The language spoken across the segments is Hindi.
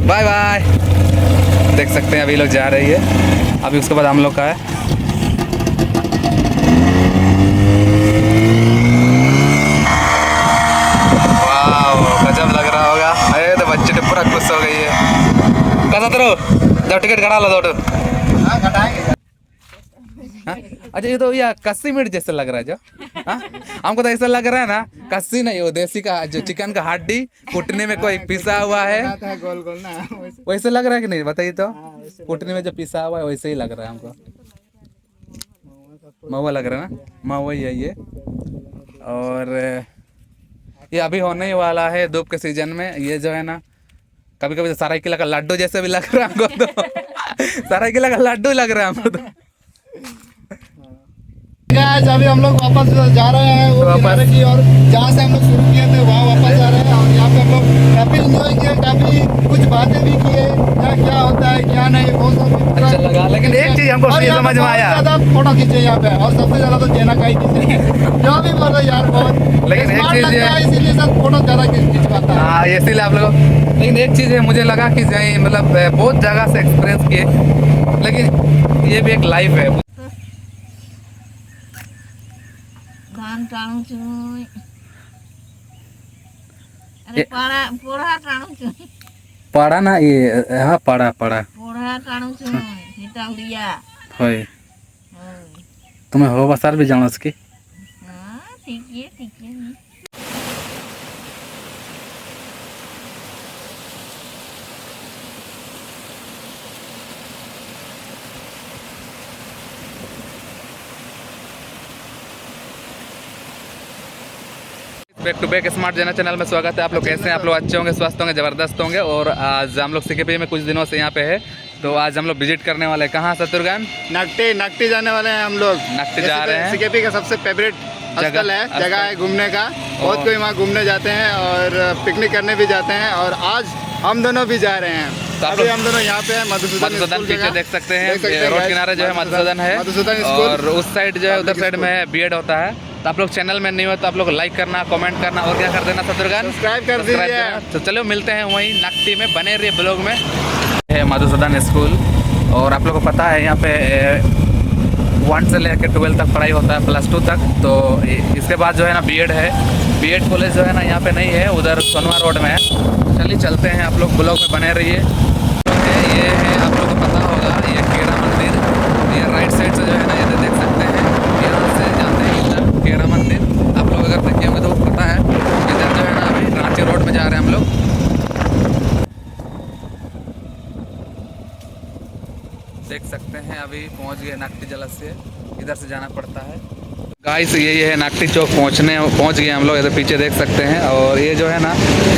Bye bye. देख सकते हैं अभी लोग जा रही है, अभी उसके बाद हम लोग का है। वाह गजब लग रहा होगा। अरे तो बच्चे तो पूरा खुश हो गई है। कैसा तो जाओ टिकट कटा लो दो। अच्छा ये तो या कस्सी मीट जैसे लग रहा है जो। हाँ? हमको तो ऐसा लग रहा है ना, कस्सी नहीं वो देसी का जो चिकन का हड्डी कुटने में कोई पिसा हुआ है, गोल गोल ना वैसे लग रहा है कि नहीं बताइए तो। कुटने में जो पिसा हुआ है वैसे ही लग रहा है हमको। महुआ लग रहा है ना, महुआ ही है ये। और ये अभी होने ही वाला है धूप के सीजन में। ये जो है ना कभी कभी सरायकेला का लड्डू जैसे भी लग रहा है हमको तो। सरायकेला का लड्डू लग रहा है हमको तो। अभी हम लोग वापस जा रहे हैं वो किनारे की और जहाँ से हम लोग शुरू किए थे वहाँ वापस जा रहे हैं। और यहाँ पे हम लोग काफी इंजॉय किए, काफी कुछ बातें भी किए, क्या होता है क्या नहीं वो सब अच्छा लगा। लेकिन एक चीज हमको समझ में आया, ज्यादा फोटो खींचे यहाँ पे और सबसे ज्यादा तो जेना का ही खींचे जो भी बोलो यार बहुत। लेकिन एक चीज है इसीलिए सब फोटो ज्यादा खींचवाता है। हाँ इसीलिए आप लोग। लेकिन एक चीज है मुझे लगा कि मतलब बहुत जगह से एक्सपीरियंस किए, लेकिन ये भी एक लाइफ है। धान टाणु छुई अरे पाड़ा पोड़ा टाणु छुई पड़ा ना ये, हाँ पड़ा पोड़ा टाणु छुई हिटा लिया होय। तुम्हें हो बसार भी जानो उसकी। हां ठीक है बैक टू बैक स्मार्ट जना चैनल में स्वागत है। आप लोग कैसे हैं? आप लोग अच्छे होंगे, स्वस्थ होंगे, ज़बरदस्त होंगे। और आज हम लोग सीकेपी में कुछ दिनों से यहाँ पे है, तो आज हम लोग विजिट करने वाले हैं। कहाँ शत्रुघ्न? नकटी जाने वाले हैं हम लोग। नकटी जा रहे हैं। सीकेपी का सबसे फेवरेट जगह है घूमने का। बहुत कोई वहाँ घूमने जाते हैं और पिकनिक करने भी जाते हैं और आज हम दोनों भी जा रहे हैं। तो अभी हम दोनों यहाँ पे हैं मधुसूदन पीछे देख सकते हैं, रोड किनारे जो है मधुसूदन है। और उस साइड जो है उधर साइड में बीएड होता है। तो आप लोग चैनल में नहीं हो तो आप लोग लाइक करना, कमेंट करना और क्या कर देना शत्रुघ्न? सब्सक्राइब कर दीजिए। तो चलो मिलते हैं वहीं नकटी में, बने रहिए ब्लॉग में। है मधुसूदन स्कूल और आप लोग को पता है यहाँ पे 1 से लेकर 12 तक पढ़ाई होता है, +2 तक। तो इसके बाद जो है ना बीएड है। बीएड कॉलेज जो है ना यहाँ पे नहीं है, उधर सोनवा रोड में है। चलिए चलते हैं, आप लोग ब्लॉग में बने रहिए। ये है आप लोग को पता होगा ये केरा मंदिर। ये राइट साइड से जो है ना ये देख सकते हैं, यहाँ से जाते हैं इधर केरा मंदिर। आप लोग अगर देखे होंगे तो पता है इधर जो है ना अभी रांची रोड में जा रहे हैं हम लोग। देख सकते हैं अभी पहुंच गए नाकटी जलाशय, इधर से जाना पड़ता है। गाइस ये है नाकटी चौक पहुंच गए हम लोग, इधर पीछे देख सकते हैं। और ये जो है ना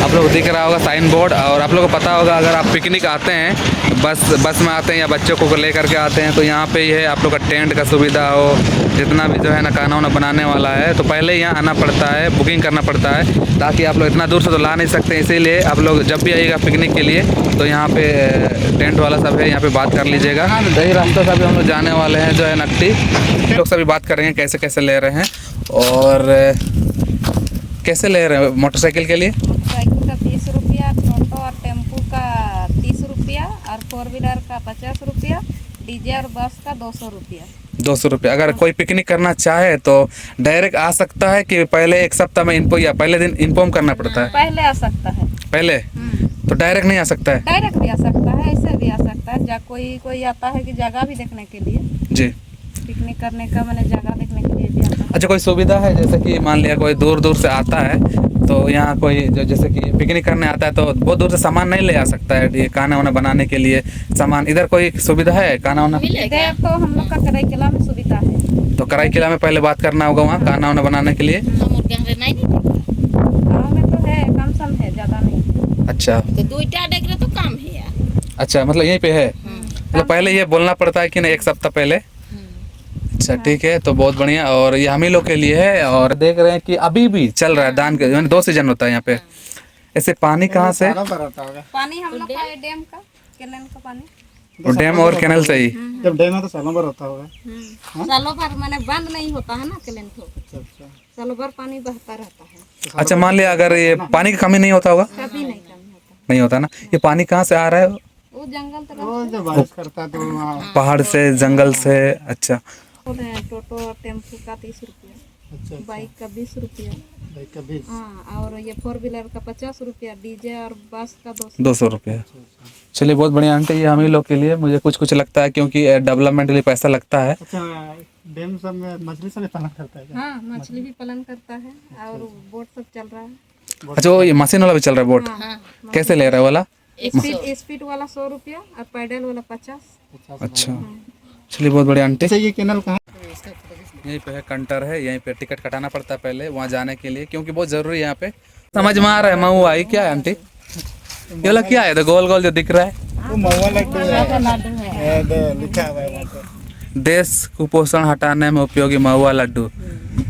आप लोग दिख रहा होगा साइन बोर्ड। और आप लोग को पता होगा अगर आप पिकनिक आते हैं, बस में आते हैं या बच्चों को लेकर के आते हैं, तो यहाँ पे ये है आप लोग का टेंट का सुविधा हो, जितना भी जो है ना खाना वाना बनाने वाला है, तो पहले यहाँ आना पड़ता है, बुकिंग करना पड़ता है, ताकि आप लोग इतना दूर से तो ला नहीं सकते। इसीलिए आप लोग जब भी आइएगा पिकनिक के लिए तो यहाँ पे टेंट वाला सब है, यहाँ पे बात कर लीजिएगा। सही रास्ता से अभी हम लोग जाने वाले हैं जो है नकटी। लोग सभी बात करेंगे कैसे कैसे ले रहे हैं और कैसे ले रहे हैं मोटरसाइकिल के लिए। मोटरसाइकिल का 30 रुपया, ऑटो और टेम्पो का 30 रुपया और 4 व्हीलर का 50 रुपया, डीजे और बस का 200 रुपया। 200 रुपया। अगर कोई पिकनिक करना चाहे तो डायरेक्ट आ सकता है कि पहले एक सप्ताह में इन्फो या पहले दिन इन्फॉर्म करना पड़ता है? पहले आ सकता है। पहले तो डायरेक्ट नहीं आ सकता है? डायरेक्ट भी आ सकता है, ऐसे भी आ सकता है। कोई आता है कि जगह भी देखने के लिए, जी पिकनिक करने का मैंने जगह देखने के लिए भी आता है। अच्छा कोई सुविधा है जैसे कि मान लिया कोई दूर से आता है तो यहाँ कोई जो जैसे कि पिकनिक करने आता है तो बहुत दूर से सामान नहीं ले आ सकता है, ये खाना वाना बनाने के लिए सामान, इधर कोई सुविधा है खाना वाना? इधर तो हम लोग का कराईकेला में सुविधा है। तो कराईकेला में पहले बात करना होगा वहाँ खाना वाना बनाने के लिए। गाँव में तो है, कम सम है, ज़्यादा नहीं। अच्छा तो कम है। अच्छा मतलब यहीं पे है, मतलब पहले ये बोलना पड़ता है कि नहीं एक सप्ताह पहले? अच्छा ठीक है, तो बहुत बढ़िया। और ये हम ही लोग के लिए है। और देख रहे हैं कि अभी भी चल रहा है दान के, यानी 2 सीजन होता है यहाँ पे। ऐसे पानी कहाँ से? पानी हम लोग का डैम का, कैनाल का पानी। डैम और कैनल से ही? जब डैम है तो सालों भर होता होगा। सालों भर मैंने बंद नहीं होता है ना कैनाल तो, सालों भर पानी बहता रहता है। अच्छा मान लिया अगर ये पानी की कमी नहीं होता होगा? कभी नहीं कमी होता। नहीं होता ना। ये पानी कहाँ से आ रहा है? वो जंगल तरफ वो जो बारिश करता है तो वहाँ पहाड़ से, जंगल से। अच्छा बोल रहे हैं। टोटो और टेम्पू का 30 रुपया, अच्छा बाइक का 20 रुपया, भाई कभी हाँ, और ये 4 व्हीलर का 50 रुपया, डीजे और बस का 200। 200 रुपये। चलिए बहुत बढ़िया आंटी, ये हम ही लोग के लिए मुझे कुछ कुछ लगता है क्योंकि डेवलपमेंट के लिए पैसा लगता है। अच्छा डैम सब में मछली सब पालन करता है क्या? हाँ, मछली भी पालन करता है और बोट सब चल रहा है। अच्छा वो ये मशीन वाला भी चल रहा है बोट, हाँ, कैसे ले रहा है वाला? स्पीड वाला 100 रुपया और पैडल वाला 50। अच्छा चलिए बहुत बढ़िया आंटी। अच्छा ये कैनल कहाँ यहीं पे है, कंटर है, यहीं पे टिकट कटाना पड़ता है पहले वहाँ जाने के लिए क्योंकि बहुत जरूरी है यहाँ पे। समझ में आ रहा है मऊ आई क्या है आंटी? ये वाला क्या है तो गोल गोल जो दिख रहा है? वो महुआ लड्डू है, ये लिखा हुआ है वहाँ पे। देश कुपोषण हटाने में उपयोगी महुआ लड्डू।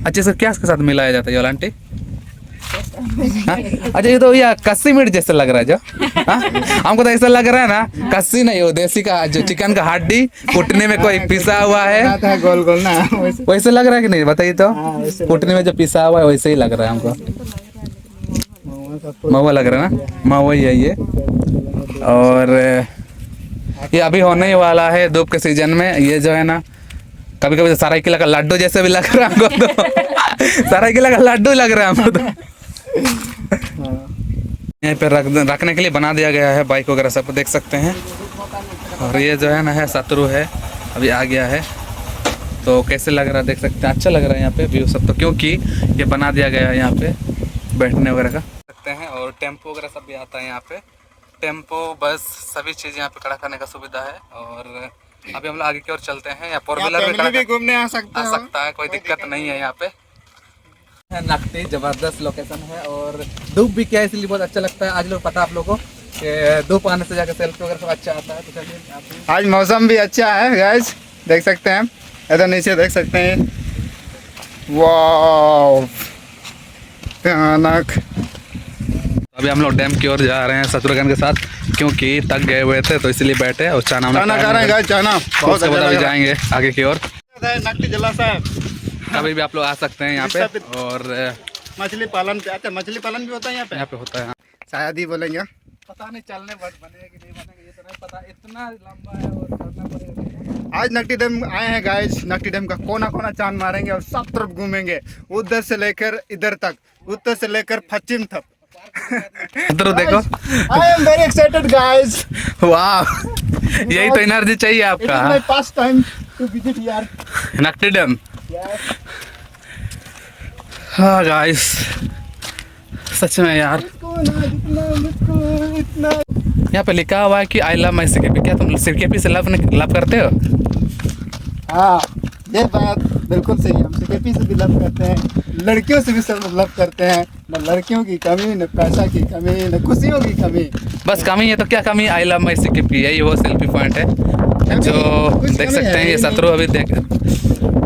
अच्छे से क्या इसके साथ मिलाया जाता है ये वाला आंटी? हाँ? अच्छा ये तो ये कस्सी मीट जैसे लग रहा है जो, हाँ? हमको तो ऐसा लग रहा है ना कस्सी नहीं, वो देसी का जो चिकन का हड्डी कुटने में कोई पिसा हुआ है, आता है गोल गोल ना वैसे। वैसे लग रहा है कि नहीं बताइए तो? हाँ, वैसे कुटने में जो पिसा हुआ है वैसे ही लग रहा है हमको। महुआ का फूल। महुआ लग रहा है ना, महुआ ही है ये। और ये अभी होने ही वाला है धूप के सीजन में। ये जो है ना कभी कभी सरायकेला का लड्डू जैसे भी लग रहा है हमको तो सरायकेला का लड्डू लग रहा है हमको तो। यहाँ पे रखने के लिए बना दिया गया है, बाइक वगैरह सब देख सकते हैं। और ये जो है ना है शत्रु है, अभी आ गया है तो कैसे लग रहा है देख सकते हैं। अच्छा लग रहा है यहाँ पे व्यू सब तो, क्योंकि ये बना दिया गया है यहाँ पे बैठने वगैरह का सकते हैं। और टेम्पो वगैरह सब भी आता है यहाँ पे, टेम्पो बस सभी चीज़ यहाँ पे खड़ा करने का सुविधा है। और अभी हम लोग आगे की ओर चलते हैं। यहाँ 4 व्हीलर भी फैमिली भी घूमने आ सकते आ हो। सकता है, कोई दिक्कत नहीं है यहाँ पे। नकटी जबरदस्त लोकेशन है और धूप भी क्या है इसलिए बहुत अच्छा लगता है। आज लोग पता आप लोगों को कि धूप आने से जाकर सेल्फी वगैरह सब अच्छा आता है। तो चलिए आप आज मौसम भी अच्छा है गाइस, देख सकते हैं इधर नीचे देख सकते हैं। वाह भयानक। अभी हम लोग डैम की ओर जा रहे हैं शत्रुघ्न के साथ क्योंकि थक गए हुए थे तो इसलिए बैठे और चाना खाना खा रहे हैं गाइस, चाना बहुत उसके बाद अभी जाएंगे आगे की ओर। नकटी जलाशय कभी भी आप लोग आ सकते हैं यहाँ पे। और मछली पालन पे आता है, मछली पालन भी होता है यहाँ पे होता है। शायद ही बोलेंगे। पता नहीं चलने बनेगा कि नहीं बनेगा ये तो नहीं पता, इतना लंबा है और चलना पड़ेगा। आज नकटी डैम आए हैं गाइस, नकटी डैम का कोना कोना चांद मारेंगे और सब तरफ घूमेंगे, उधर से लेकर इधर तक, उत्तर से लेकर पश्चिम तक। इधर देखो, I am very excited guys. वाह यही तो एनर्जी चाहिए इट इज आपका। My first time to visit here. Nakti dam. हाँ गाइस सच में यार यहाँ पे लिखा हुआ है कि आई लव माई सिकेपी। क्या तुम सिकेपी से लव करते हो? हाँ ये बात बिल्कुल सही है, हम सिकेपी से भी लव करते हैं, लड़कियों से भी सब लव करते हैं। न लड़कियों की कमी, न पैसा की कमी, न खुशियों की कमी। बस कमी है तो क्या कमी? आई लव माई सिकेपी, यही वो सेल्फी पॉइंट है जो देख सकते हैं। ये शत्रु अभी देख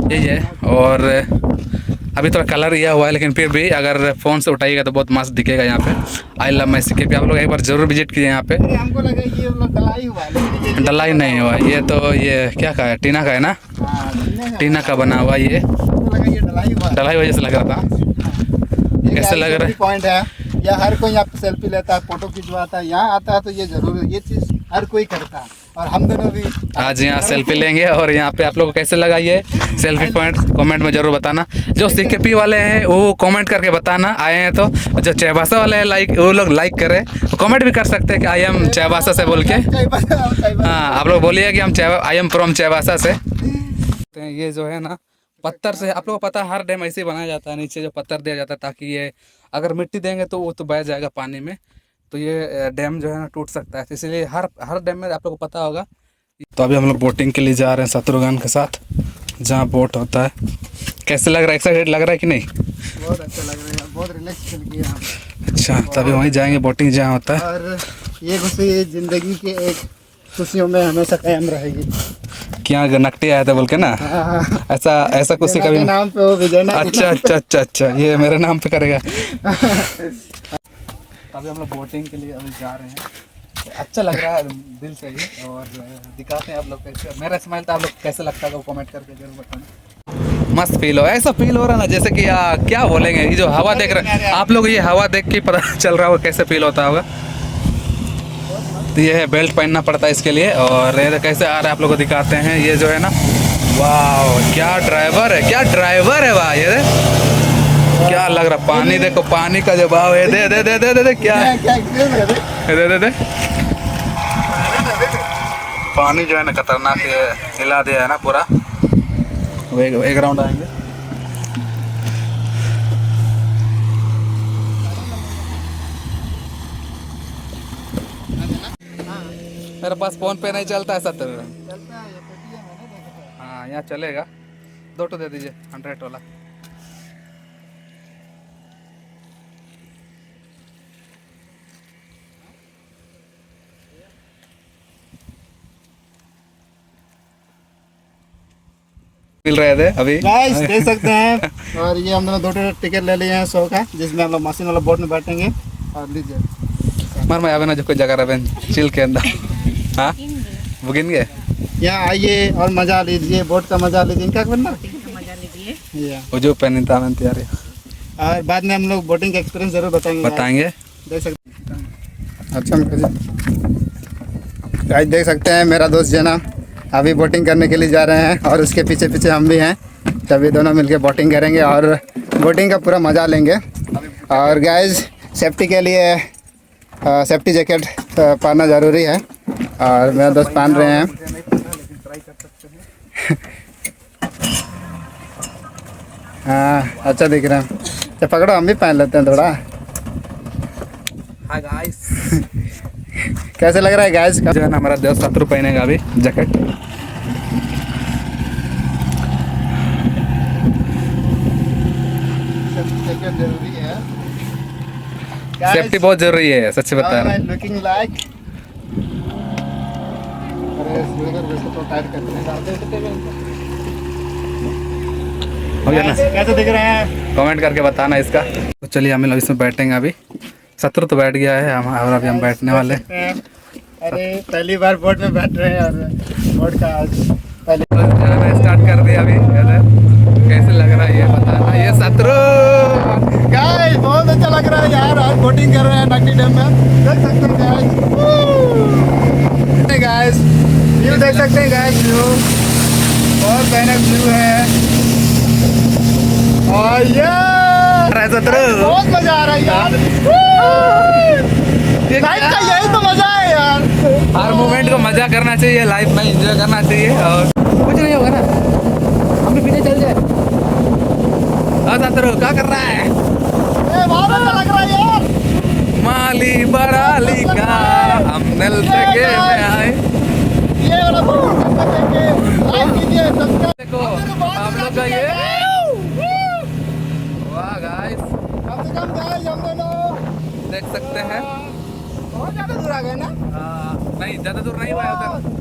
यही है। और अभी थोड़ा कलर यह हुआ है लेकिन फिर भी अगर फ़ोन से उठाइएगा तो बहुत मस्त दिखेगा यहाँ पे। आई लव माई सिकेपी, आप लोग एक बार जरूर विजिट कीजिए यहाँ पे। अरे हमको लगा ये लोग डलाई हुआ है, लेकिन ये डलाई नहीं हुआ ये तो, ये क्या का है, टीना का है ना, हाँ, टीना का बना हुआ ये। हमको लगा ये डलाई हुआ है। डलाई वजह से लग रहा था। कैसे लग रहा है? पॉइंट है, या हर कोई यहाँ पे सेल्फी लेता है, फोटो खिंचवाता है, यहाँ आता है तो ये जरूर है, ये चीज़ हर कोई करता है। और हम दोनों भी आज यहाँ सेल्फी लेंगे। और यहाँ पे आप लोगों को कैसे लगा ये सेल्फी पॉइंट कमेंट में जरूर बताना। जो सिकेपी वाले हैं वो कमेंट करके बताना आए हैं तो, जो चाईबासा वाले हैं लाइक वो लोग लाइक करें, कमेंट भी कर सकते हैं कि आई एम चाईबासा से बोल के। हाँ आप लोग बोलिए कि हम आई एम फ्रॉम चाईबासा से। ये जो है ना पत्थर से, आप लोगों को पता है हर डैम ऐसे ही बनाया जाता है, नीचे जो पत्थर दिया जाता है ताकि ये अगर मिट्टी देंगे तो वो तो बह जाएगा पानी में, तो ये डैम जो है ना टूट सकता है। तो इसलिए हर डैम में आप लोगों को पता होगा। तो अभी हम लोग बोटिंग के लिए जा रहे हैं शत्रुघ्न के साथ, जहाँ बोट होता है। कैसे लग रहा है? एक्साइटेड लग रहा है कि नहीं? बहुत अच्छा लग रहा है, बहुत रिलैक्स फील किया हम। अच्छा तभी वहीं जाएंगे बोटिंग जहाँ होता है। और ये खुशी जिंदगी के एक खुशियों में हमेशा कायम रहेगी। क्या नकटी आया था बोल के ना, ऐसा खुशी कभी नाम पे हो विजय ना। अच्छा ये मेरे नाम पे करेगा। अभी हम लोग बोटिंग के लिए अभी जा रहे हैं। अच्छा लग रहा है दिल से ही। और दिखाते हैं आप लोग कैसे, मेरा स्माइल तो आप लोग कैसे लगता है वो कमेंट करके जरूर बताना। मस्त फील हो, ऐसा फील हो रहा है ना जैसे कि क्या बोलेंगे, ये जो हवा देख रहे हैं आप लोग, ये हवा देख के पता चल रहा होगा कैसे फील होता होगा। तो ये है बेल्ट पहनना पड़ता है इसके लिए। और ये कैसे आ रहा है आप लोग को दिखाते हैं। ये जो है ना, वाह क्या ड्राइवर है, क्या ड्राइवर है भाई। ये क्या लग रहा, पानी देखो, पानी का जो भाव है। दे दे दे दे दे, दे क्या है, दे दे दे। पानी जो है ना खतरनाक हिला दिया है ना पूरा। एक राउंड आएंगे। मेरे पास फोन पे नहीं चलता है 70। हाँ यहाँ चलेगा। 2 दे दीजिए 100 वाला। मिल रहे थे अभी गाइस देख सकते हैं। और ये हम दोनों 2 टिकट ले लिए हैं 100 का, जिसमें हम लोग मशीन वाला बोट में बैठेंगे। और लीजिए मर मैं आवे ना जो कोई जगह रहे चिल के अंदर। हाँ बुकिंग गए यहाँ आइए और मजा लीजिए, बोट का मजा लीजिए। क्या करना मजा लीजिए। वो जो पहनता मैं तैयार है। और बाद में हम लोग बोटिंग का एक्सपीरियंस जरूर बताएंगे। देख सकते हैं। अच्छा गाइस देख सकते हैं, मेरा दोस्त जना अभी बोटिंग करने के लिए जा रहे हैं और उसके पीछे पीछे हम भी हैं। तभी दोनों मिलके बोटिंग करेंगे और बोटिंग का पूरा मज़ा लेंगे। और गाइस सेफ्टी के लिए सेफ्टी जैकेट पहनना ज़रूरी है और मेरा दोस्त पहन रहे हैं। हाँ अच्छा दिख रहा है। तो पकड़ो, हम भी पहन लेते हैं थोड़ा। हाय गाइस कैसे लग रहा है गाइस? जो है ना हमारा दोस्त 70 पहनेगा अभी जैकेट। जरूरी है, सेफ्टी बहुत जरूरी है, सच बता रहा हूं। Looking like. अरे वैसे तो टाइट करते हैं। हो गया ना? कैसे दिख रहे हैं? कमेंट करके बताना इसका। तो चलिए हम लोग इसमें बैठेंगे अभी। 70 तो बैठ गया है और अभी हम बैठने वाले। अरे पहली बार बोट में बैठ रहे हैं और बोट का पहले स्टार्ट कर दिया अभी। कैसे लग रहा है ये बताना। ये 70 गाइस बहुत अच्छा लग रहा है यार। आज बोटिंग कर रहे हैं नकटी डैम में, देख सकते हैं गाइस। गाइस व्यू देख सकते हैं गाइस, व्यू बहुत भयानक व्यू है। और ये बहुत मजा आ रहा है यार। लाइफ का यही तो मजा है यार। हर मोमेंट को मजा करना चाहिए, लाइफ में एंजॉय करना चाहिए। और कुछ नहीं होगा ना, हम भी पीछे चल जाए। क्या कर रहा है? बहुत अच्छा लग रहा है यार। माली बराली का हम नल के में आए। ये वाला लाइक कीजिए, सब्सक्राइब। देखो हम लोग का ये वाह गाइस, कम से कम गाइस हम दोनों देख सकते हैं। बहुत ज्यादा दूर आ गए ना। नहीं ज्यादा दूर नहीं हुआ उधर।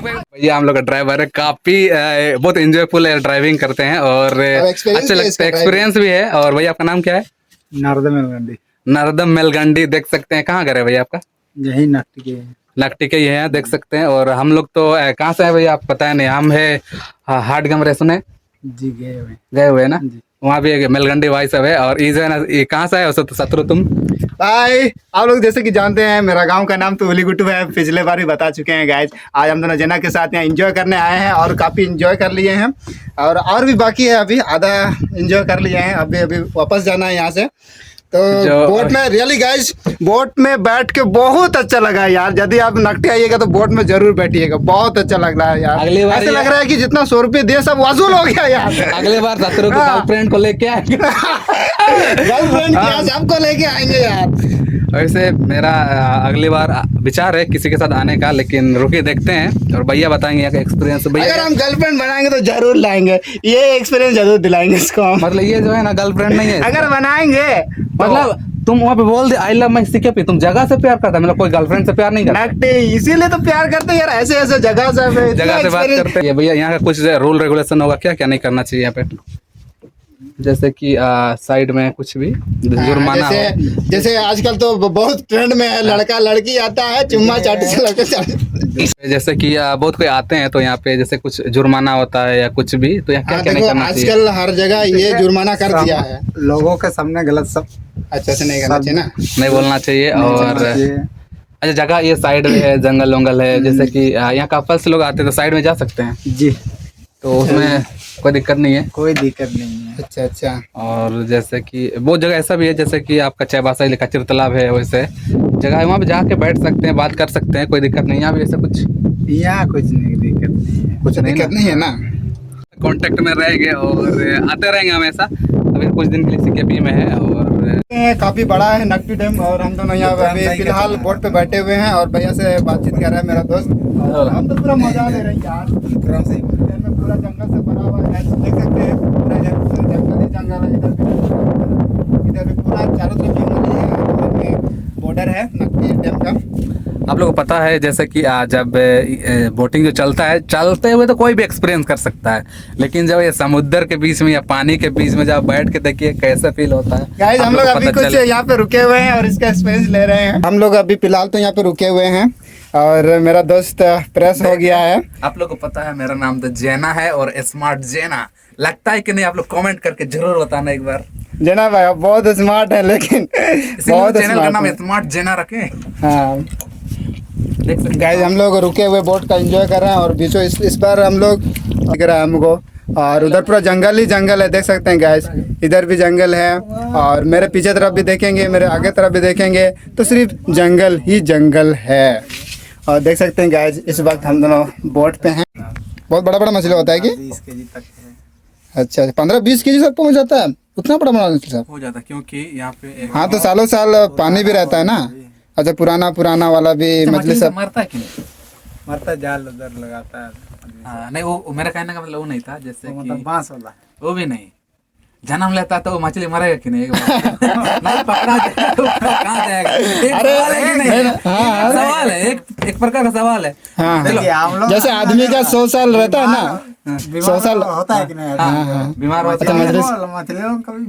भैया हम लोग का ड्राइवर है, काफी बहुत एंजॉयफुल है, ड्राइविंग करते हैं और अच्छा लगता है, एक्सपीरियंस भी है। और भैया आपका नाम क्या है? नर्मदा मेलगंडी। नर्मदा मेलगंडी। देख सकते हैं कहाँ घर है भैया आपका? यही नकटी के नकटी के ये हैं, देख सकते हैं। और हम लोग तो कहाँ से है भैया आप पता है नहीं। हम है हाटगम रेसने जी गए हुए ना, वहाँ भी मेलगंडी भाई सब है। और ये जो है ना, ये कहाँ से है? तो 70 तुम भाई आप लोग जैसे कि जानते हैं मेरा गांव का नाम तो उलीगुट्टू है, पिछले बार भी बता चुके हैं गाइज। आज हम दोनों जना के साथ यहाँ एंजॉय करने आए हैं और काफ़ी एंजॉय कर लिए हैं और भी बाकी है, अभी आधा एंजॉय कर लिए हैं। अभी अभी वापस जाना है यहाँ से। तो बोट में रियली गाइज, बोट में बैठ के बहुत अच्छा लगा यार। यदि आप नकटी आइएगा तो बोट में जरूर बैठिएगा, बहुत अच्छा लग रहा है यार। अगली बार ऐसे लग रहा है कि जितना 100 रुपये दिए सब वसूल हो गया यार। अगले बार 70 को गर्लफ्रेंड को लेके आएंगे। गर्लफ्रेंड सबको लेके आएंगे यार। वैसे मेरा अगली बार विचार है किसी के साथ आने का, लेकिन रुके देखते हैं और भैया बताएंगे यहाँ का एक्सपीरियंस। भैया अगर हम गर्लफ्रेंड बनाएंगे तो जरूर लाएंगे, ये एक्सपीरियंस जरूर दिलाएंगे इसको। मतलब ये जो है ना गर्लफ्रेंड नहीं है। अगर बनाएंगे मतलब तुम वहाँ पे बोल दे आई लव मैं सीखे पे, तुम जगह से प्यार करता है, मतलब कोई गर्लफ्रेंड से प्यार नहीं करता। नकटी इसीलिए तो प्यार करते हैं यार, ऐसे ऐसे जगह से बात करते हैं। भैया यहाँ का कुछ रूल रेगुलेशन होगा क्या क्या नहीं करना चाहिए यहाँ पे? जैसे कि साइड में कुछ भी जुर्माना हो। जैसे आजकल तो बहुत ट्रेंड में है, लड़का लड़की आता है चुम्मा चाटी से लड़के चाटी। जैसे कि बहुत कोई आते हैं तो यहाँ पे जैसे कुछ जुर्माना होता है या कुछ भी, तो यहाँ क्या क्या नहीं करना चाहिए? आजकल हर जगह ये जुर्माना कर दिया है। लोगों के सामने गलत सब अच्छा से नहीं करना चाहिए ना, नहीं बोलना चाहिए। और अच्छा, जगह ये साइड में है, जंगल वंगल है, जैसे कि यहाँ कपल्स लोग आते हैं तो साइड में जा सकते हैं, जी, तो उसमें कोई दिक्कत नहीं है। कोई दिक्कत नहीं है। अच्छा अच्छा। और जैसे कि बहुत जगह ऐसा भी है, जैसे कि आपका चाईबासा लिखा चिरतालाब है, वैसे जगह है, वहाँ पे जाके बैठ सकते हैं, बात कर सकते हैं, कोई दिक्कत नहीं है। यहाँ भी ऐसा कुछ यहाँ कुछ नहीं दिक्कत नहीं है, कुछ नहीं दिक्कत ना? नहीं है ना। कांटेक्ट में रहेंगे और आते रहेंगे हमेशा। अभी कुछ दिन के लिए सीकेपी में है और काफी बड़ा है नकटी डैम, और हम दोनों यहाँ अभी फिलहाल बोट पे बैठे हुए हैं और भैया से बातचीत कर रहा है मेरा दोस्त। और हम तो पूरा मजा ले रहे हैं यार, क्रम से पूरा जंगल से भरा हुआ है, देख सकते हैं पूरा जंगल ही जंगल है। इधर भी पूरा चारों तरफ जंगल ही है, और बॉर्डर है नकटी डैम का। आप लोगों को पता है जैसे कि जब बोटिंग जो चलता है, चलते हुए तो कोई भी एक्सपीरियंस कर सकता है, लेकिन जब ये समुद्र के बीच में या पानी के बीच में जब बैठ के देखिए कैसा फील होता है। गाइस हम लोग अभी कुछ यहाँ पे रुके हुए हैं और इसका एक्सपीरियंस ले रहे हैं। हम लोग अभी फिलहाल तो यहाँ पे रुके हुए हैं और मेरा दोस्त प्रेस हो गया है। आप लोग को पता है मेरा नाम तो जैना है और स्मार्ट जैना लगता है कि नहीं, आप लोग कमेंट करके जरूर बताना एक बार। जना भाई आप बहुत स्मार्ट है, लेकिन बहुत चैनल का नाम स्मार्ट। स्मार्ट जैना रखे। हाँ देख सकते गाइस हम लोग रुके हुए बोट का एंजॉय कर रहे हैं और बीचों इस बार हम लोग दिख रहा है हमको, और उधर पूरा जंगल ही जंगल है, देख सकते हैं गाइस। इधर भी जंगल है और मेरे पीछे तरफ भी देखेंगे, मेरे आगे तरफ भी देखेंगे तो सिर्फ जंगल ही जंगल है। और देख सकते हैं गाइस इस वक्त हम दोनों बोट पे हैं। बहुत बड़ा बड़ा मछली होता है कि 20 केजी तक है। अच्छा 15-20 केजी तक पहुंच जाता है, उतना बड़ा बड़ा मछली साहब। हो जाता है क्योंकि यहाँ पे एक हाँ तो सालों साल पानी भी रहता है ना। अच्छा पुराना वाला भी मछली सब। मरता है कि नहीं? मरता जाल उधर लगाता है। हाँ, नहीं वो मेरा कहने का मतलब वो नहीं था, जैसे तो कि मतलब बांस वाला। वो भी नहीं, जन्म लेता है तो वो मछली मरेगा कि नहीं? एक बार नहीं पकड़ा जाएगा तो कहाँ जाएगा? एक सवाल है कि नहीं? हाँ, सवाल है, एक प्रकार का सवाल है। हाँ देखिए हम लोग जैसे आदमी का 100 साल रहता है ना, 100 साल होता है कि नहीं? हाँ, बीमार होता अच्छा, है, मछलियों को भी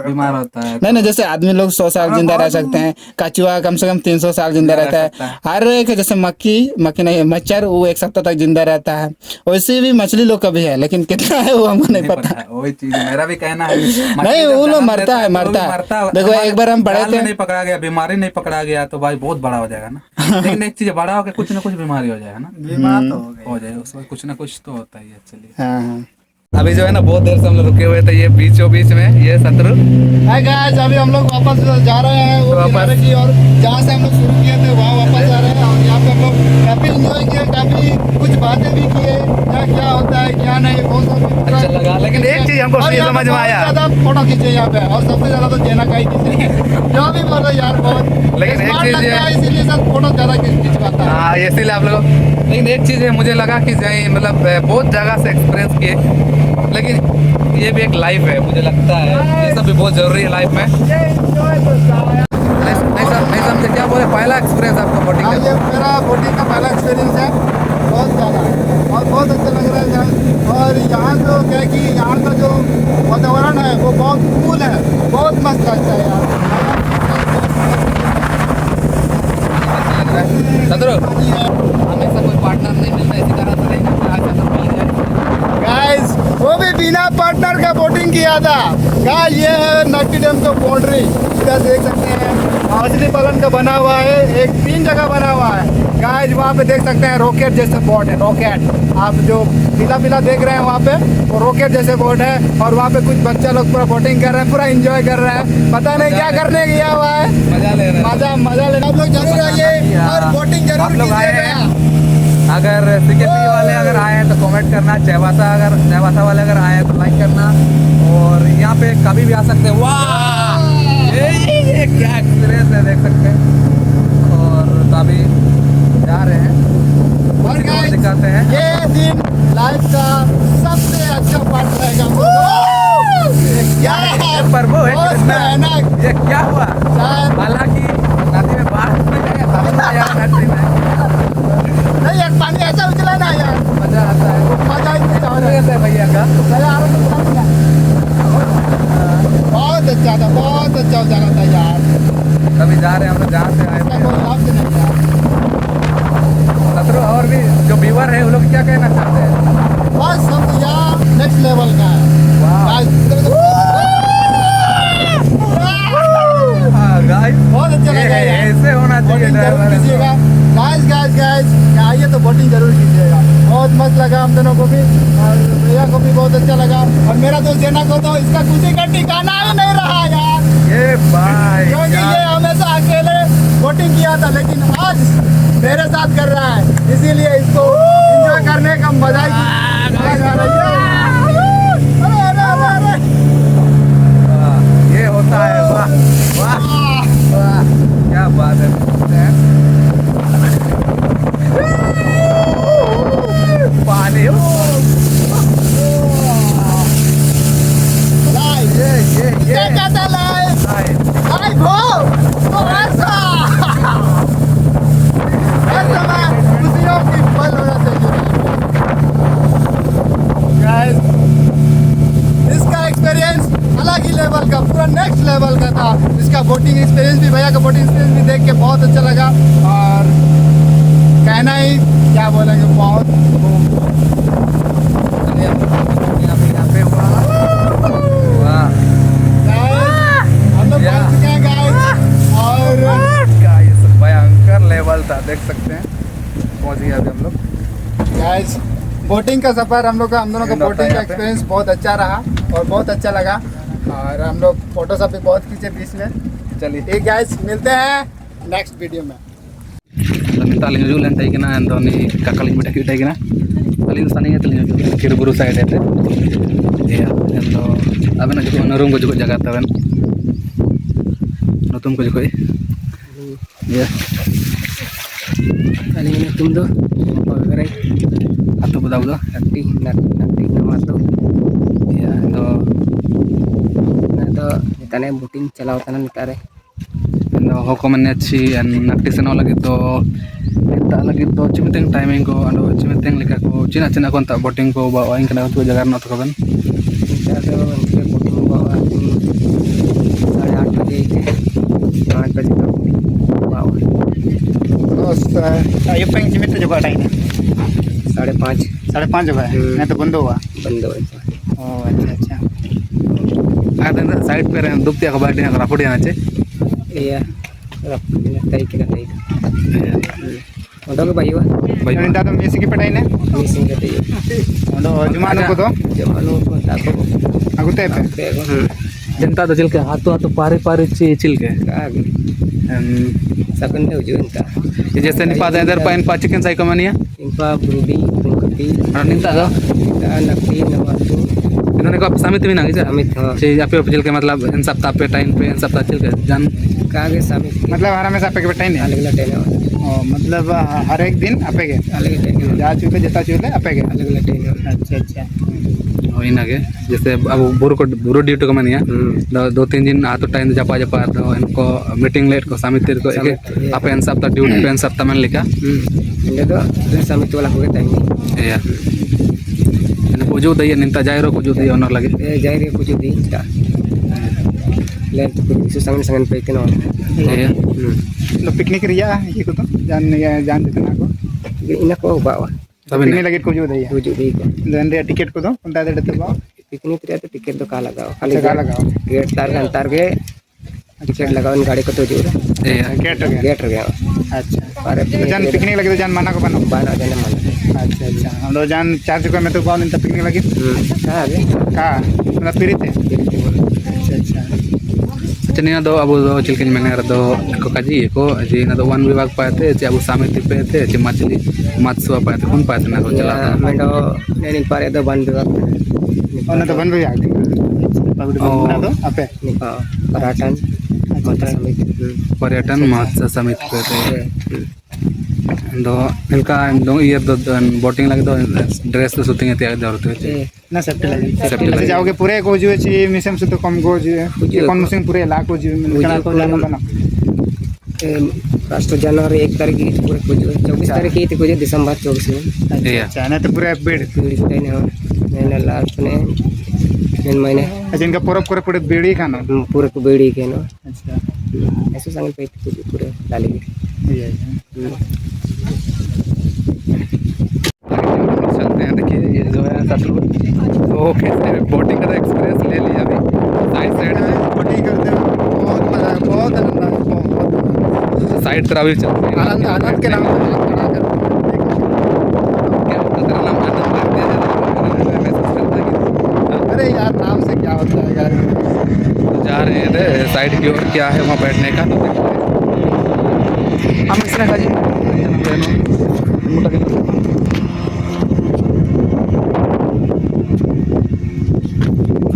बीमार होता है। नहीं जैसे आदमी लोग 100 साल जिंदा रह सकते हैं, कछुआ कम से कम 300 साल जिंदा रहता है। हर एक जैसे मक्खी नहीं मच्छर वो 1 सप्ताह तक जिंदा रहता है, वैसे भी मछली लोग का भी है, लेकिन कितना है वो हमको नहीं पता। वही चीज मेरा भी कहना है। नहीं वो लोग मरता है देखो एक बार हम पढ़े थे, नहीं पकड़ा गया, बीमारी नहीं पकड़ा गया तो भाई बहुत बड़ा हो जाएगा ना। लेकिन एक चीज बड़ा होकर कुछ ना कुछ बीमारी हो जाएगा ना, बीमार तो हो गए। हो जाएगा उसमें कुछ ना कुछ तो होता ही है। चलिए हाँ हाँ अभी जो है ना बहुत देर से हम लोग रुके हुए थे, ये बीचों बीच में ये शत्रु। हाय गाइस अभी हम लोग वापस जा रहे हैं वो किनारे की ओर, जहाँ से हम लोग शुरू किए थे वहाँ वापस जा रहे हैं। और यहाँ पे हम लोग काफी इंजॉय किए, काफी कुछ बातें भी किए, क्या होता है क्या नहीं वो सब अच्छा लगा, लेकिन एक चीज हमको और नहीं यहाँ पे समझ में आया। बहुत ज्यादा फोटो खींचे यहाँ पे, और सबसे ज्यादा तो जेना का ही खींचे जो भी बोलो यार बहुत, लेकिन एक smart चीज लगता ये- है, इसीलिए सब फोटो ज्यादा खिंचवाता है। हाँ इसीलिए आप लोग, लेकिन एक चीज है मुझे लगा कि मतलब बहुत जगह से एक्सपीरियंस किए, लेकिन ये भी एक लाइफ है, मुझे लगता है ये सब भी बहुत जरूरी है लाइफ में। नहीं समझे क्या बोले, पहला एक्सपीरियंस आपका बोटिंग हाँ का? ये मेरा बोटिंग का पहला एक्सपीरियंस है, बहुत ज़्यादा और बहुत अच्छा लग रहा है यार। और यहाँ जो क्या है कि यहाँ का जो वातावरण है वो बहुत कूल है, बहुत मस्त लगता है यार। सदरो हमेशा कोई पार्टनर नहीं मिलता, इसी तरह से रहेंगे तो आज ऐसा मिल जाए। गाइस वो भी बिना पार्टनर का बोटिंग किया था। गाइस ये है नकटी डैम का बाउंड्री, इधर देख सकते हैं मछली पालन का बना हुआ है, एक 3 जगह बना हुआ है। गाइस वहाँ पे देख सकते हैं रॉकेट जैसे बोट है, रॉकेट आप जो पीला देख रहे हैं वहाँ पे वो रॉकेट जैसे बोट है। और वहाँ पे कुछ बच्चा लोग पूरा बोटिंग कर रहे हैं, पूरा एंजॉय कर रहे हैं, पता नहीं क्या करने गया हुआ है, मजा ले रहे हैं। मजा लेना। आप लोग जरूर आइए और बोटिंग आप जरूर लोग आए हैं। कीजिएगा। अगर सीकेपी वाले अगर आए हैं तो कमेंट करना, चाईबासा वाले अगर आए हैं तो लाइक करना, और यहाँ पे कभी भी आ सकते हैं। वाह ये क्या एक्सपीरियंस है, देख सकते हैं। और तो अभी जा रहे हैं और guys, दिखाते हैं। ये दिन लाइफ का सबसे अच्छा पार्ट रहेगा। क्या है? पर वो है बहुत कितना- भयानक। ये क्या हुआ? शायद- हालांकि नदी में बाढ़ में गए, समझ में आया नदी में नहीं यार पानी ऐसा उछला ना यार, मजा आता है। मजा ही कुछ और है। एक्सपीरियंस है भैया का। मजा आ रहा था। बहुत अच्छा था, बहुत अच्छा उछला था यार, अभी जा रहे हैं हम लोग जहाँ से आए इसका थे। कोई लाभ नहीं यार। सत्रो और भी जो व्यूअर है वो लोग क्या कहना चाहते हैं? बस सब यहाँ नेक्स्ट लेवल का है। वाह गाइस, गाइस बहुत अच्छा तो बोटिंग जरूर कीजिएगा। बहुत मस्त लगा हम दोनों को भी और भैया को भी बहुत अच्छा लगा। और मेरा दोस्त जेना को तो इसका खुशी का ठिकाना ही नहीं रहा यार, ये भाई क्योंकि ये हमेशा अकेले बोटिंग किया था, लेकिन आज मेरे साथ कर रहा है, इसीलिए इसको एंजॉय करने का मजा ही आ रहा है। ये होता है, वाह वाह वाह, क्या बात है। पानी क्या कहता है लाइव हो तो ऐसा खुशियों की पल होना चाहिए। Guys, इसका एक्सपीरियंस अलग ही लेवल का, पूरा नेक्स्ट लेवल का था। इसका बोटिंग एक्सपीरियंस भी, भैया का बोटिंग एक्सपीरियंस भी देख के बहुत अच्छा लगा। और कहना ही क्या बोलेंगे, बहुत यहाँ पे वाह हम लोग पहुंच चुके हैं गाइस। और गाइस भयंकर लेवल था, देख सकते हैं। पहुंच गए अभी हम लोग। गाइस बोटिंग का सफ़र हम दोनों का बोटिंग का एक्सपीरियंस बहुत अच्छा रहा और बहुत अच्छा लगा। और हम लोग फोटो सब भी बहुत खींचे बीच में। चलिए ठीक गाइस, मिलते हैं नेक्स्ट वीडियो में। ताली जो लेन तई कना एंदो नि काकाली मिटा की तई कना ताली सानी है ताली किरबुरु साइड है या एंदो अबेन जो नरुम को जो जगह तवन नतुम को जो या Kali ini tim tuh apa atau budak nanti nama tuh ya एंदो atau ditanya booting चलाओ तना निकारे एंदो होको मने अच्छी एंड नक्टी सेनो लगे तो eta lagi to cimiteng timing ko ando cimiteng leka ko cina konta boating ko bawa ing kana tu jagar na to kan kita tuh nanti booting bawa 8:30 बजे 8 बजे तक bawa ये पंच में तो जगह टाइम 5:30 5:30 जगह है, नहीं तो बंद हुआ। बंद हो ओह अच्छा। ada side per yang dukti aku badi yang rapor dia nace iya tadi kita tadi udah ke bayu baik इंटा तो मेसी की पढ़ाई ने missing kita yuk और जुमानो को तो jaman ko tako आगु ते पे pego जनता तो चिल के हाथों पारी चिल के kage sakun deh ujung ta ये जैसे नहीं पाता इधर पाइन पा चिकन साइको मनिया impa brudi tungkapi और निंता तो kita nakti nawatu इन्होंने को समिति में नागी सर amit ha चे आप चिल के मतलब इन सप्ताह पे टाइम पे इन सप्ताह चिल के जान kage samit मतलब हर हमेशा पे के टाइम है। अलग अलग टाइम ओ मतलब हर एक दिन अपे के अलग टाइम जा चुके जता चुके अपे के। अलग अलग टाइम अच्छा और इनागे जैसे अब बुरो ड्यूटी को मनिया 2-3 दिन आ तो टाइम जपा तो इनको मीटिंग लेट को समिति को एक आप इन सप्ताह ड्यूटी पे इन सप्ताह में लिखा ini tuh samit wala ko time या कुछ दैया निंता जायरो कुछ दैया ऑनर लगे jairi ko judi ta lain tu isu sangan pe kino या मतलब पिकनिक रिया ये को तो जान जितना को ina ko bawa तब पिकनिक लगे को जो दैया ko judi ko देन रे टिकट को तो पंता दे देते बा piknik itu ada tiket tuh kalah kau kali जगह लगाओ gate tar ke tiket लगाओ गाड़ी को तो जोड़ या गेट हो गया। गेट हो गया अच्छा अरे तो जान पिकनिक लगे तो जान माना को बनो। बारह जने मन अच्छा हम लोग जान 4 चुके में तो कौन इन पिकनिक लगी कहाँ आगे का मतलब फ्री थे। अच्छा अच्छा नीना दो अब दो चिलकिन मैंने दो को काजी को जी ना दो वन विभाग पाते चे अब समिति पे थे चे मछली मत्स्य पाते कौन पाते ना तो चला मैं तो नहीं पारे तो बंद हुआ और तो बन भी आ गई ना तो अपे पराठन पर्यटन महोत्सव समिति पे थे दो इनका दो ये दो बोटिंग लगे दो ड्रेस तो शूटिंग है जरूरत है ना सेफ्टी लगे सेफ्टी लगे। जाओगे पूरे को जो ची मिसम से तो कम को जो कौन मुसिंग पूरे लाख को जो कना को जाना बना फर्स्ट जनवरी 1 तारीख की पूरे कुछ 24 तारीख की थी कुछ दिसंबर 24 में या अच्छा ना तो पूरे बेड पीड़ी ने लास्ट ने तीन महीने अच्छा इनका पूरे बेड़ी खाना पूरे को बेड़ी के ना अच्छा ऐसे संग पे पूरे डाली ये चलते हैं। देखिए ये जो है सतलुज तो कैसे बोटिंग का एक्सपीरियंस ले लिया अभी साइड बोटिंग करते हैं बहुत मजा है बहुत आनंद आता है, बहुत साइड तरह भी चलते हैं आनंद के नाम साइड की ओर क्या है वहाँ बैठने का। हम इसने का जी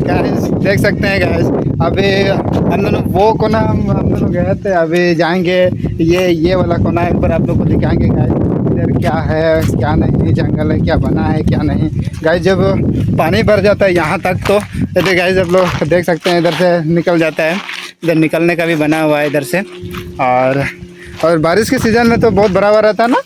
गाइस देख सकते हैं गाइस, अभी हम दोनों वो कोना हम दोनों गए थे, अभी जाएंगे ये वाला कोना एक बार आप लोग को दिखाएंगे गाइस। इधर क्या है क्या नहीं, जंगल है क्या बना है क्या नहीं गाइस। जब पानी भर जाता है यहाँ तक तो इधर गाइस आप लोग देख सकते हैं इधर से निकल जाता है, इधर निकलने का भी बना हुआ है इधर से। और बारिश के सीज़न में तो बहुत बड़ा रहता है ना,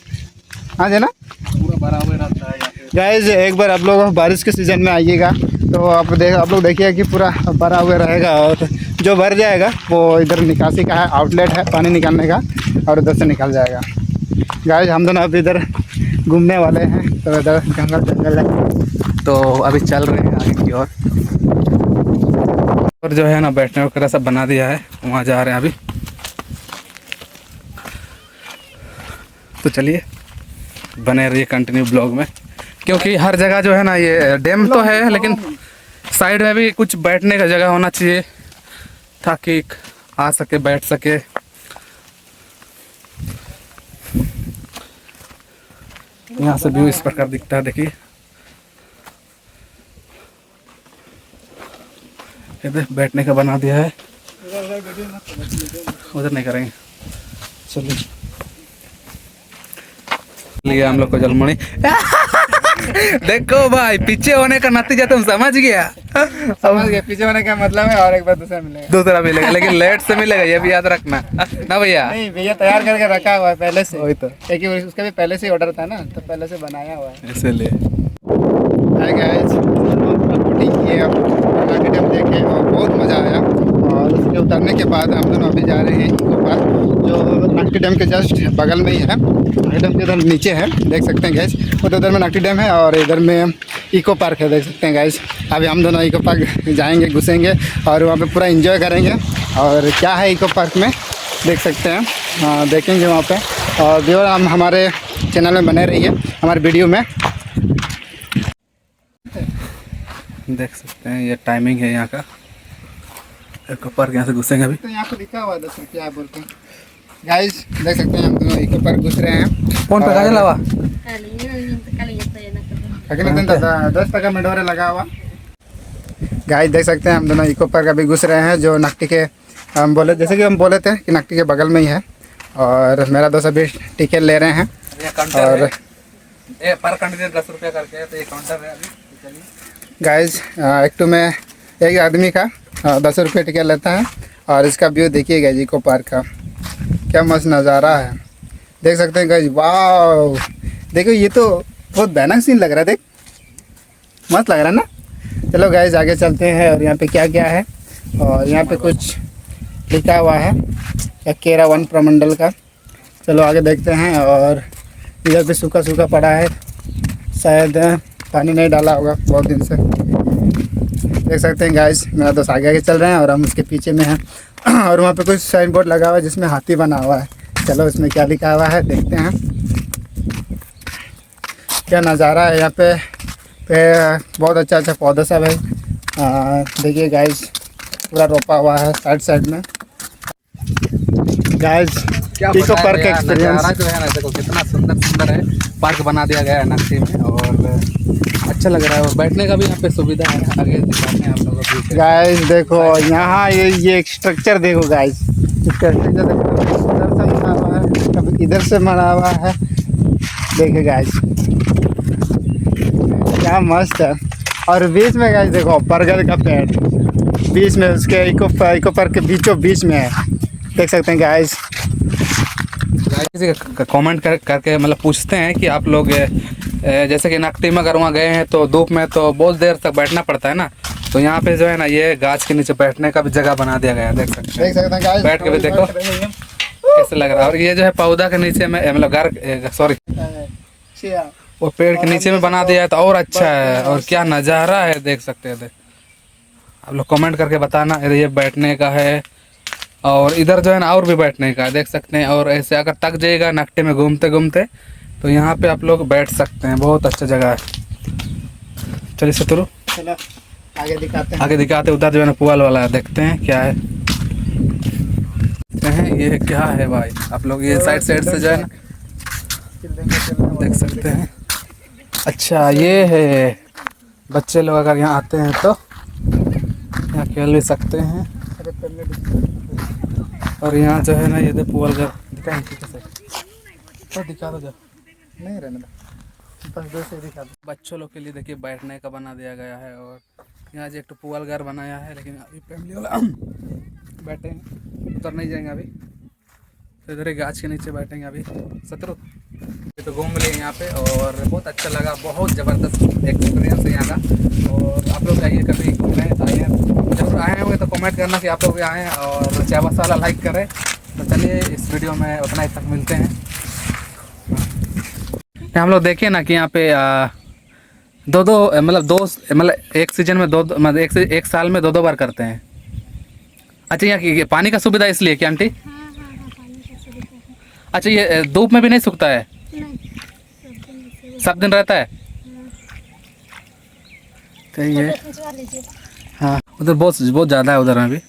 हाँ जी ना, पूरा भरा हुआ रहता है। गाइस एक बार आप लोग बारिश के सीज़न में आइएगा तो आप लोग देखिए कि पूरा भरा हुआ रहेगा, और जो भर जाएगा वो इधर निकासी का है, आउटलेट है पानी निकालने का, और उधर से निकल जाएगा। गाइस हम दोनों अब इधर घूमने वाले हैं, तो इधर जंगल है, तो अभी चल रहे हैं आगे की ओर। और जो है ना बैठने वगैरह सब बना दिया है, वहाँ जा रहे हैं अभी। तो चलिए बने रहिए कंटिन्यू ब्लॉग में, क्योंकि हर जगह जो है ना ये डैम तो है लेकिन साइड में भी कुछ बैठने का जगह होना चाहिए ताकि आ सके बैठ सके। यहाँ से व्यू इस प्रकार दिखता है, देखिए इधर बैठने का बना दिया है, उधर नहीं करेंगे। चलिए लिए हम लोग को जलमणि देखो भाई पीछे होने का नतीजा तुम समझ गया। समझ गए पीछे होने का मतलब है, और एक बार दूसरा मिलेगा, दूसरा मिलेगा लेकिन लेट से मिलेगा, ये भी याद रखना ना भैया। नहीं भैया तैयार करके रखा हुआ है पहले से, वही तो, क्योंकि उसका भी पहले से ऑर्डर था ना, तो पहले से बनाया हुआ है इसलिए। हाय गाइस, बोटिंग किए, नाटी डैम देखे और बहुत मज़ा आया। और उसके उतरने के बाद हम दोनों अभी जा रहे हैं इको पार्क, जो नाटी डैम के जस्ट बगल में ही है। नाटी डैम के इधर नीचे है, देख सकते हैं गाइस, उधर में नाटी डैम है और इधर में इको पार्क है, देख सकते हैं गाइस। अभी हम दोनों इको पार्क जाएंगे, घुसेंगे और वहाँ पे पूरा एंजॉय करेंगे। और क्या है इको पार्क में देख सकते हैं, देखेंगे वहाँ पे। और व्यूअर हम हमारे चैनल में बने रहिए, हमारे वीडियो में। देख सकते हैं ये टाइमिंग है यहाँ का, इको पार्क यहाँ से घुसेंगे अभी। तो यहाँ पे लिखा हुआ 10 रुपया है बोल के। गाइस देख सकते हैं हम दोनों इको पार्क घुस रहे हैं। फोन पे का लावा 10 टका में डोरे लगा हुआ। गाइस देख सकते हैं हम दोनों इको पार्क अभी घुस रहे हैं, जो नकटी के हम बोले, जैसे कि हम बोले थे कि नकटी के बगल में ही है। और मेरा दोस्त अभी टिकट ले रहे हैं, और पर कंटिन्यू 10 रुपया करके, तो ये काउंटर है अभी। गाइस एक तो में एक आदमी का 10 रुपये टिकट लेता है। और इसका व्यू देखिएगा इको पार्क का, क्या मस्त नज़ारा है, देख सकते हैं गाइस। वाह देखो ये तो बहुत भयानक सीन लग रहा है, देख मस्त लग रहा है ना। चलो गाइस आगे चलते हैं, और यहाँ पे क्या क्या है, और यहाँ पे कुछ लिखा हुआ है केरा वन प्रमंडल का। चलो आगे देखते हैं। और इधर भी सूखा सूखा पड़ा है, शायद पानी नहीं डाला होगा बहुत दिन से, देख सकते हैं गाइस। मेरा दोस्त आगे आगे चल रहे हैं और हम उसके पीछे में हैं। और वहाँ पे कुछ साइन बोर्ड लगा हुआ है जिसमें हाथी बना हुआ है। चलो इसमें क्या लिखा हुआ है देखते हैं। क्या नज़ारा है यहाँ पे बहुत अच्छा अच्छा पौधा सब है। देखिए गाइस पूरा रोपा हुआ है साइड साइड में। गाइस इको पार्क का एक्सपीरियंस जो है ना, देखो कितना सुंदर सुंदर है, पार्क बना दिया गया है नक्शे में, और अच्छा लग रहा है। और बैठने का भी यहाँ पे सुविधा है, आगे दिखाते हैं आप लोगों को। गाइस देखो यहाँ ये स्ट्रक्चर देखो गाइस, स्ट्रक्चर इधर से बना हुआ है, कभी इधर से बना हुआ है, देखिए गाइस क्या मस्त है। और बीच में गाइस देखो बरगद का पेड़, बीच में उसके इको पार्क के बीचों बीच में है, देख सकते हैं गाइस। किसी का कमेंट करके मतलब पूछते हैं कि आप लोग जैसे कि नकटी में अगर वहाँ गए हैं तो धूप में तो बहुत देर तक बैठना पड़ता है ना, तो यहाँ पे जो है ना ये गाछ के नीचे बैठने का भी जगह बना दिया गया है, देख सकते हैं गाइस। बैठ के भी देखो कैसे लग रहा है। और ये जो है पौधा के नीचे में मतलब घर सॉरी वो पेड़ के नीचे में बना दिया है, तो और अच्छा है। और क्या नज़ारा है देख सकते हैं, आप लोग कमेंट करके बताना। ये बैठने का है, और इधर जो है ना और भी बैठने का देख सकते हैं। और ऐसे अगर तक जाइएगा नकटे में घूमते घूमते तो यहाँ पे आप लोग बैठ सकते हैं, बहुत अच्छा जगह है। चलिए शत्रु चलो आगे दिखाते हैं। आगे दिखाते, उधर जो है ना पुआल वाला है, देखते हैं क्या है। सकते हैं ये क्या है भाई, आप लोग ये साइड साइड से जो है ना देख सकते हैं। अच्छा ये है, बच्चे लोग अगर यहाँ आते हैं तो यहाँ खेल भी सकते हैं। और यहाँ जो है ना ये पुअल घर दिखाएं कैसे, तो दिखा दो, जो नहीं रहने दो, बस दो से दिखा दो। बच्चों लोग के लिए देखिए बैठने का बना दिया गया है। और यहाँ जो एक पुअल घर बनाया है, लेकिन अभी फैमिली वाला बैठेंगे, उतर नहीं जाएंगे अभी, तो इधर ही गाछ के नीचे बैठेंगे अभी। शत्रु तो घूम लिए यहाँ पे और बहुत अच्छा लगा, बहुत ज़बरदस्त एक्सपीरियंस है यहाँ का। और आप लोग आइए कभी घूमने, आइए जब आए होंगे तो कमेंट करना कि आप लोग भी आएँ, और चावस वाला लाइक करें। तो चलिए इस वीडियो में उतना ही तक मिलते हैं। हम लोग देखिए ना कि यहाँ पे मतलब एक सीजन में मतलब एक साल में दो बार करते हैं। अच्छा यहाँ की पानी का सुविधा इसलिए क्या आंटी? अच्छा ये धूप में भी नहीं सूखता है? सब दिन रहता है? तो ये हाँ उधर बहुत ज़्यादा है उधर में भी।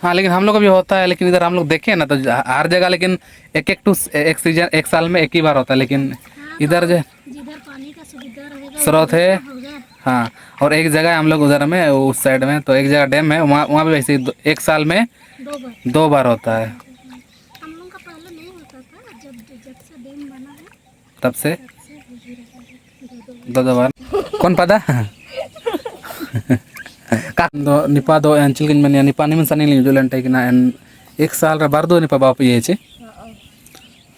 हाँ लेकिन हम लोग का भी होता है, लेकिन इधर हम लोग देखें ना तो हर जगह लेकिन एक सीजन एक साल में एक ही बार होता है, लेकिन इधर जो जिधर पानी का सुविधा रहेगा स्रोत है, हाँ, और एक जगह हम लोग उधर में उस साइड में तो एक जगह डैम है, वहाँ भी वैसे एक साल में दो बार होता है। हम लोग का पहले नहीं होता था, जब से डैम बना है तब से दो बार कौन पता do nipa do en chilgin men nipa ni men sanin julan tay kina en ek sal ra bardo nipa bap ye che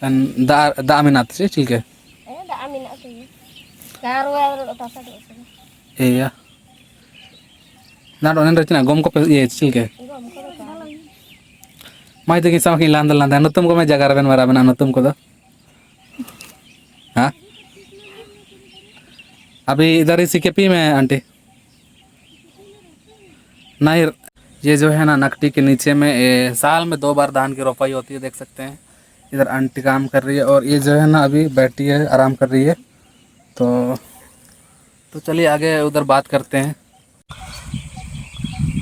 en da aminat che chilke da aminat che karu ro ta sa e ya na do nen rachina gom ko ye chilke mai to ki sam ki land nutum ko me jagar ben mara bana nutum ko do हाँ अभी इधर ही सीकेपी में आंटी नहीं, ये जो है ना नकटी के नीचे में साल में 2 बार धान की रोपाई होती है, देख सकते हैं। इधर आंटी काम कर रही है और ये जो है ना अभी बैठी है, आराम कर रही है। तो चलिए आगे उधर बात करते हैं।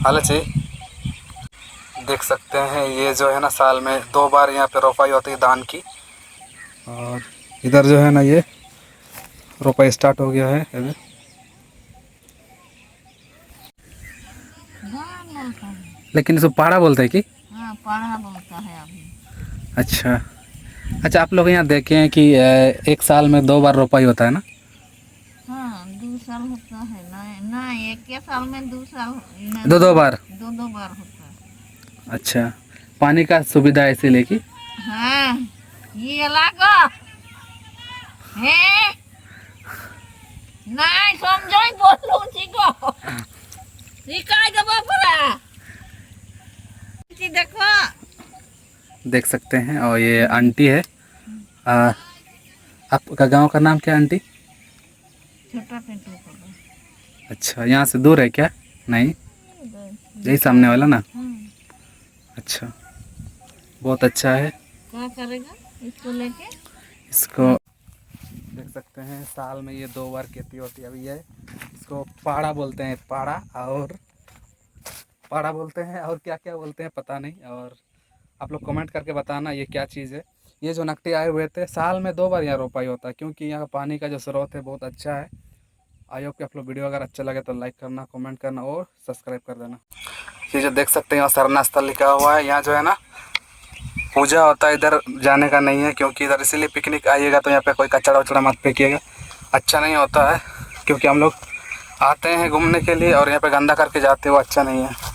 हालांकि देख सकते हैं ये जो है ना साल में 2 बार यहाँ पे रोपाई होती है धान की। और इधर जो है ना ये रोपाई स्टार्ट हो गया है इधर। लेकिन इसको पाड़ा बोलते हैं कि? हाँ पाड़ा बोलता है अभी। अच्छा आप लोग यहाँ देखे हैं कि एक साल में 2 बार रोपाई होता है ना? हाँ 2 साल होता है ना एक साल में 2 साल दो बार होता है। अच्छा पानी का सुविधा इसीलिए कि? हाँ ये लागो है नहीं समझो बोलूं चिको सिकाई का बापरा देखो देख सकते हैं। और ये आंटी है, आपका गांव का नाम क्या है आंटी? छोटा पेंटू। अच्छा यहाँ से दूर है क्या? नहीं यही सामने वाला ना? अच्छा बहुत अच्छा है। क्या करेगा इसको लेके? इसको देख सकते हैं साल में ये 2 बार खेती होती है। अभी ये इसको पाड़ा बोलते हैं, पाड़ा बोलते हैं और क्या क्या बोलते हैं पता नहीं। और आप लोग कमेंट करके बताना ये क्या चीज़ है। ये जो नकटी आए हुए थे साल में 2 बार यहाँ रोपाई होता है, क्योंकि यहाँ का पानी का जो स्रोत है बहुत अच्छा है। आई होप कि आप लोग वीडियो अगर अच्छा लगे तो लाइक करना, कमेंट करना और सब्सक्राइब कर देना। ये जो देख सकते हैं यहाँ सरना स्थल लिखा हुआ है। यहाँ जो है ना पूजा होता है, इधर जाने का नहीं है, क्योंकि इधर इसीलिए पिकनिक आइएगा तो यहाँ पे कोई कचड़ा वचड़ा मत फेंकिएगा, अच्छा नहीं होता है। क्योंकि हम लोग आते हैं घूमने के लिए और यहाँ पे गंदा करके जाते हैं, वो अच्छा नहीं है।